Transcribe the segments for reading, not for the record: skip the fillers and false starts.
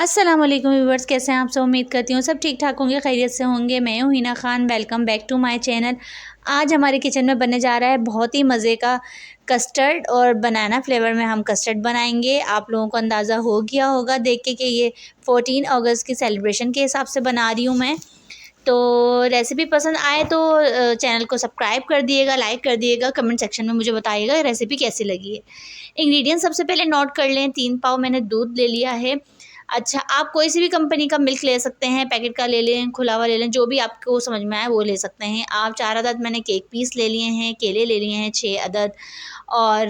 अस्सलाम वालेकुम व्यूवर्स, कैसे हैं आप सब। उम्मीद करती हूँ सब ठीक ठाक होंगे, खैरियत से होंगे। मैं हूँ Hina Khan, welcome back to my channel. आज हमारे किचन में बनने जा रहा है बहुत ही मज़े का कस्टर्ड और बनाना फ्लेवर में हम कस्टर्ड बनाएंगे। आप लोगों को अंदाज़ा हो गया होगा देख के कि ये 14 अगस्त की सेलिब्रेशन के हिसाब से बना रही हूँ मैं। तो रेसिपी पसंद आए तो चैनल को सब्सक्राइब कर दिएगा, लाइक कर दिएगा, कमेंट सेक्शन में मुझे बताइएगा रेसिपी कैसी लगी है। इंग्रेडिएंट्स सबसे पहले नोट कर लें। 3 पाव मैंने दूध ले लिया है। अच्छा, आप कोई सी भी कंपनी का मिल्क ले सकते हैं, पैकेट का ले लें, खुला हुआ ले लें, जो भी आपको समझ में आए वो ले सकते हैं आप। 4 अदद मैंने केक पीस ले लिए हैं, केले ले लिए हैं 6 अदद, और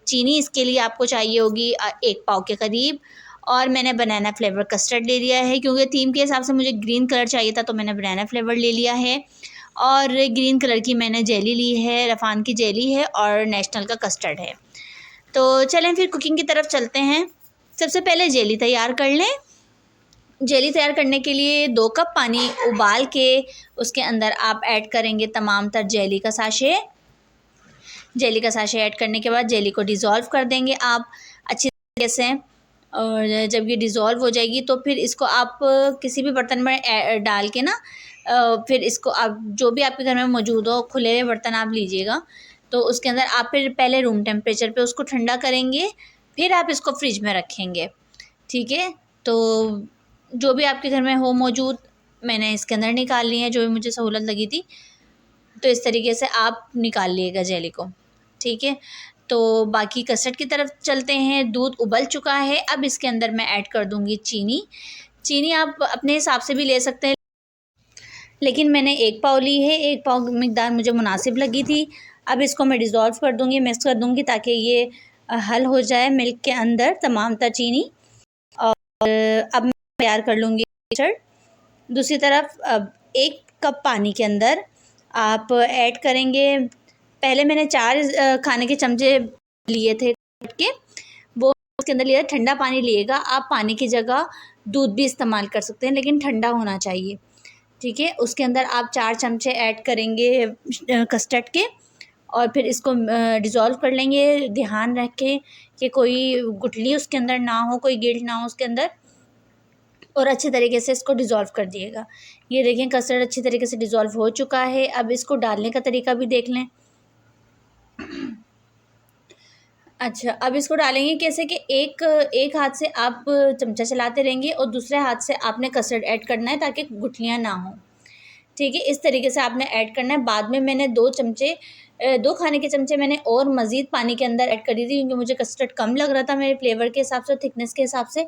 चीनी इसके लिए आपको चाहिए होगी 1 पाव के करीब। और मैंने बनाना फ्लेवर कस्टर्ड ले लिया है, क्योंकि थीम के हिसाब से मुझे ग्रीन कलर चाहिए था तो मैंने बनाना फ्लेवर ले लिया है। और ग्रीन कलर की मैंने जेली ली है, रफ़ान की जेली है, और नेशनल का कस्टर्ड है। तो चलें फिर कुकिंग की तरफ चलते हैं। सबसे पहले जेली तैयार कर लें। जेली तैयार करने के लिए 2 कप पानी उबाल के उसके अंदर आप ऐड करेंगे तमाम तर जेली का साशे। जेली का साशे ऐड करने के बाद जेली को डिज़ोल्व कर देंगे आप अच्छी तरीके से। और जब ये डिज़ोल्व हो जाएगी तो फिर इसको आप किसी भी बर्तन में डाल के ना, फिर इसको आप जो भी आपके घर में मौजूद हो खुले हुए बर्तन आप लीजिएगा। तो उसके अंदर आप फिर पहले रूम टेम्परेचर पे उसको ठंडा करेंगे, फिर आप इसको फ्रिज में रखेंगे। ठीक है, तो जो भी आपके घर में हो मौजूद मैंने इसके अंदर निकाल ली है, जो भी मुझे सहूलत लगी थी। तो इस तरीके से आप निकाल लिएगा जेली को। ठीक है, तो बाकी कस्टर्ड की तरफ चलते हैं। दूध उबल चुका है, अब इसके अंदर मैं ऐड कर दूंगी चीनी। चीनी आप अपने हिसाब से भी ले सकते हैं, लेकिन मैंने 1 पाव ली है, 1 पाव मिकदार मुझे मुनासिब लगी थी। अब इसको मैं डिज़ोल्व कर दूंगी, मिक्स कर दूंगी, ताकि ये हल हो जाए मिल्क के अंदर तमाम तर चीनी। और अब मैं तैयार कर लूँगी कस्टर्ड। दूसरी तरफ अब 1 कप पानी के अंदर आप ऐड करेंगे, पहले मैंने 4 खाने के चमचे लिए थे के, वो उसके अंदर लिया। ठंडा पानी लिएगा आप, पानी की जगह दूध भी इस्तेमाल कर सकते हैं, लेकिन ठंडा होना चाहिए। ठीक है, उसके अंदर आप 4 चमचे ऐड करेंगे कस्टर्ड के, और फिर इसको डिज़ोल्व कर लेंगे। ध्यान रखें कि कोई गुठली उसके अंदर ना हो, कोई गिल्ट ना हो उसके अंदर, और अच्छे तरीके से इसको डिज़ोल्व कर दिएगा। ये देखें कस्टर्ड अच्छी तरीके से डिज़ोल्व हो चुका है। अब इसको डालने का तरीका भी देख लें। अच्छा, अब इसको डालेंगे कैसे कि एक हाथ से आप चमचा चलाते रहेंगे और दूसरे हाथ से आपने कस्टर्ड ऐड करना है, ताकि गुठलियाँ ना हों। ठीक है, इस तरीके से आपने ऐड करना है। बाद में मैंने 2 खाने के चमचे मैंने और मज़ीद पानी के अंदर ऐड करी थी, क्योंकि मुझे कस्टर्ड कम लग रहा था मेरे फ्लेवर के हिसाब से, थिकनेस के हिसाब से,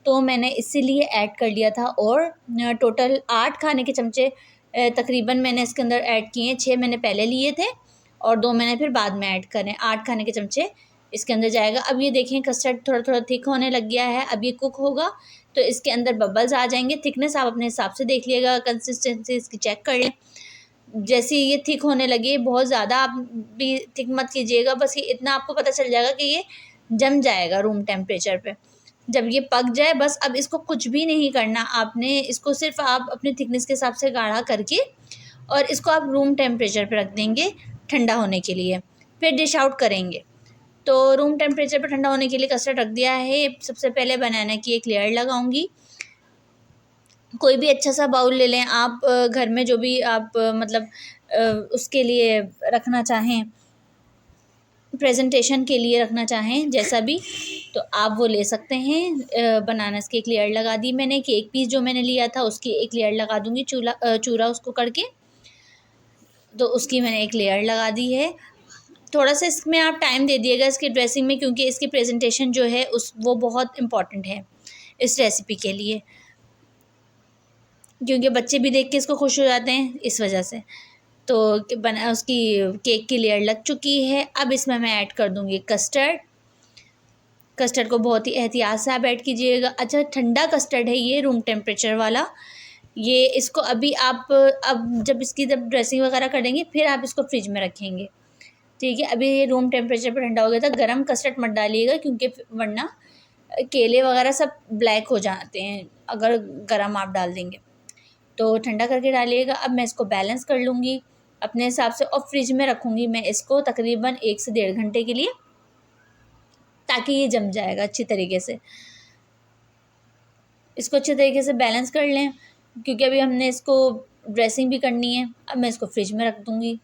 तो मैंने इसीलिए ऐड कर लिया था। और टोटल 8 खाने के चमचे तकरीबन मैंने इसके अंदर ऐड किए हैं। 6 मैंने पहले लिए थे और 2 मैंने फिर बाद में ऐड करे। 8 खाने के चमचे इसके अंदर जाएगा। अब ये देखें कस्टर्ड थोड़ा थोड़ा थिक होने लग गया है। अब ये कुक होगा तो इसके अंदर बबल्स आ जाएंगे। थिकनेस आप अपने हिसाब से देख लिएगा, कंसिस्टेंसी इसकी चेक कर लें। जैसे ये थिक होने लगे, बहुत ज़्यादा आप भी थिक मत कीजिएगा, बस ये इतना आपको पता चल जाएगा कि ये जम जाएगा रूम टेम्परेचर पे। जब ये पक जाए बस, अब इसको कुछ भी नहीं करना आपने, इसको सिर्फ आप अपने थिकनेस के हिसाब से गाढ़ा करके और इसको आप रूम टेम्परेचर पे रख देंगे ठंडा होने के लिए, फिर डिश आउट करेंगे। तो रूम टेम्परेचर पे ठंडा होने के लिए कस्टर्ड रख दिया है। सबसे पहले बनाना की एक लेयर लगाऊंगी। कोई भी अच्छा सा बाउल ले लें आप, घर में जो भी आप मतलब उसके लिए रखना चाहें, प्रेजेंटेशन के लिए रखना चाहें, जैसा भी, तो आप वो ले सकते हैं। बनानास की एक लेयर लगा दी मैंने। केक पीस जो मैंने लिया था उसकी एक लेयर लगा दूंगी, चूरा उसको करके, तो उसकी मैंने एक लेयर लगा दी है। थोड़ा सा इसमें आप टाइम दे दिएगा इसकी ड्रेसिंग में, क्योंकि इसकी प्रेजेंटेशन जो है वो बहुत इम्पॉर्टेंट है इस रेसिपी के लिए, क्योंकि बच्चे भी देख के इसको खुश हो जाते हैं इस वजह से। तो बना उसकी केक की लेयर लग चुकी है। अब इसमें मैं ऐड कर दूँगी कस्टर्ड। कस्टर्ड को बहुत ही एहतियात से आप ऐड कीजिएगा। अच्छा, ठंडा कस्टर्ड है ये, रूम टेम्परेचर वाला। ये इसको अभी आप अब जब ड्रेसिंग वगैरह करेंगे फिर आप इसको फ्रिज में रखेंगे। ठीक है, अभी ये रूम टेम्परेचर पर ठंडा हो गया था। गरम कस्टर्ड मत डालिएगा, क्योंकि वरना केले वगैरह सब ब्लैक हो जाते हैं अगर गरम आप डाल देंगे। तो ठंडा करके डालिएगा। अब मैं इसको बैलेंस कर लूँगी अपने हिसाब से और फ्रिज में रखूँगी मैं इसको तकरीबन 1 से 1.5 घंटे के लिए, ताकि ये जम जाएगा अच्छी तरीके से। इसको अच्छे तरीके से बैलेंस कर लें, क्योंकि अभी हमने इसको ड्रेसिंग भी करनी है। अब मैं इसको फ्रिज में रख दूँगी।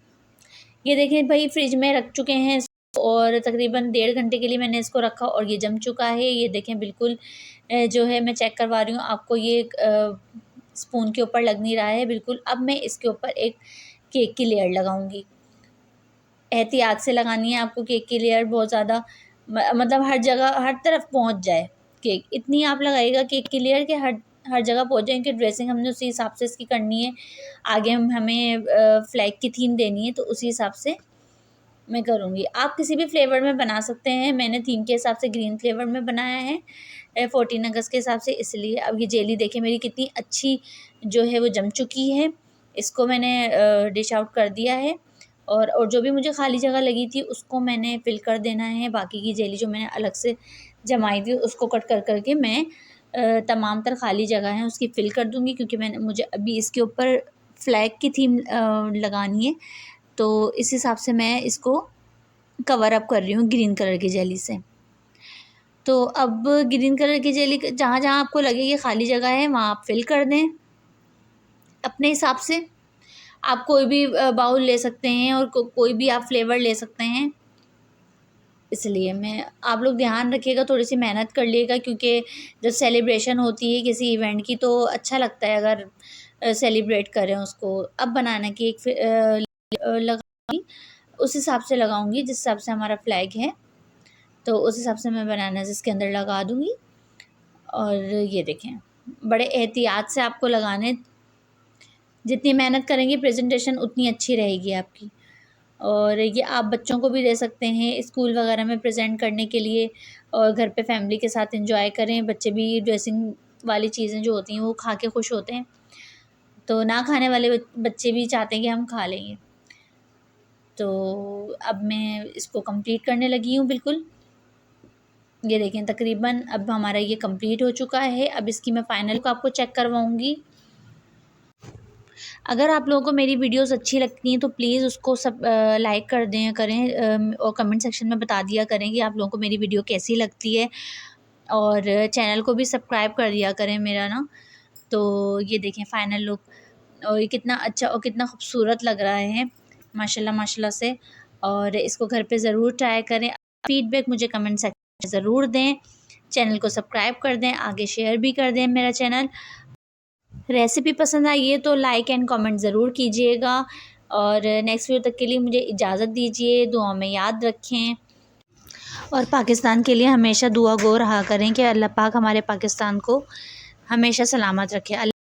ये देखिए भाई, फ्रिज में रख चुके हैं और तकरीबन 1.5 घंटे के लिए मैंने इसको रखा और ये जम चुका है। ये देखें बिल्कुल जो है मैं चेक करवा रही हूँ आपको, ये स्पून के ऊपर लग नहीं रहा है बिल्कुल। अब मैं इसके ऊपर एक केक की लेयर लगाऊंगी। एहतियात से लगानी है आपको केक की लेयर, बहुत ज़्यादा मतलब हर जगह हर तरफ पहुंच जाए केक, इतनी आप लगाइएगा केक की लेयर कि हर जगह पहुंच जाए। क्योंकि ड्रेसिंग हमने उसी हिसाब से इसकी करनी है। आगे हमें फ्लैग की थीम देनी है, तो उसी हिसाब से मैं करूँगी। आप किसी भी फ्लेवर में बना सकते हैं। मैंने थीम के हिसाब से ग्रीन फ्लेवर में बनाया है 14 अगस्त के हिसाब से, इसलिए। अब ये जेली देखिए मेरी कितनी अच्छी जो है वो जम चुकी है। इसको मैंने डिश आउट कर दिया है और जो भी मुझे खाली जगह लगी थी उसको मैंने फिल कर देना है। बाकी की जेली जो मैंने अलग से जमाई थी उसको कट कर के मैं तमाम तर खाली जगह है उसकी फ़िल कर दूँगी, क्योंकि मुझे अभी इसके ऊपर फ्लैग की थीम लगानी है। तो इस हिसाब से मैं इसको कवर अप कर रही हूँ ग्रीन कलर की जेली से। तो अब ग्रीन कलर की जेली जहाँ जहाँ आपको लगे कि खाली जगह है वहाँ आप फिल कर दें अपने हिसाब से। आप कोई भी बाउल ले सकते हैं और कोई भी आप फ्लेवर ले सकते हैं। इसलिए आप लोग ध्यान रखिएगा, थोड़ी सी मेहनत कर लिएगा, क्योंकि जब सेलिब्रेशन होती है किसी इवेंट की तो अच्छा लगता है अगर सेलिब्रेट करें उसको। अब बनाना केक लगाऊंगी उस हिसाब से लगाऊंगी जिस हिसाब से हमारा फ्लैग है, तो उस हिसाब से मैं बनाना जिसके अंदर लगा दूँगी। और ये देखें बड़े एहतियात से आपको लगाने, जितनी मेहनत करेंगे प्रेजेंटेशन उतनी अच्छी रहेगी आपकी। और ये आप बच्चों को भी दे सकते हैं स्कूल वगैरह में प्रेजेंट करने के लिए, और घर पे फैमिली के साथ एंजॉय करें। बच्चे भी ड्रेसिंग वाली चीज़ें जो होती हैं वो खा के खुश होते हैं, तो ना खाने वाले बच्चे भी चाहते हैं कि हम खा लेंगे। तो अब मैं इसको कंप्लीट करने लगी हूँ बिल्कुल। ये देखें तकरीबन अब हमारा ये कंप्लीट हो चुका है। अब इसकी मैं फ़ाइनल को आपको चेक करवाऊँगी। अगर आप लोगों को मेरी वीडियोस अच्छी लगती हैं तो प्लीज़ उसको सब लाइक कर दें करें और कमेंट सेक्शन में बता दिया करें कि आप लोगों को मेरी वीडियो कैसी लगती है, और चैनल को भी सब्सक्राइब कर दिया करें मेरा ना। तो ये देखें फ़ाइनल लुक, और ये कितना अच्छा और कितना खूबसूरत लग रहा है माशाल्लाह माशाल्लाह से। और इसको घर पे ज़रूर ट्राई करें। फ़ीडबैक मुझे कमेंट सेक्शन में ज़रूर दें। चैनल को सब्सक्राइब कर दें, आगे शेयर भी कर दें मेरा चैनल। रेसिपी पसंद आई है तो लाइक एंड कमेंट ज़रूर कीजिएगा। और नेक्स्ट वीडियो तक के लिए मुझे इजाज़त दीजिए। दुआ में याद रखें और पाकिस्तान के लिए हमेशा दुआ गो रहा करें कि अल्लाह पाक हमारे पाकिस्तान को हमेशा सलामत रखे।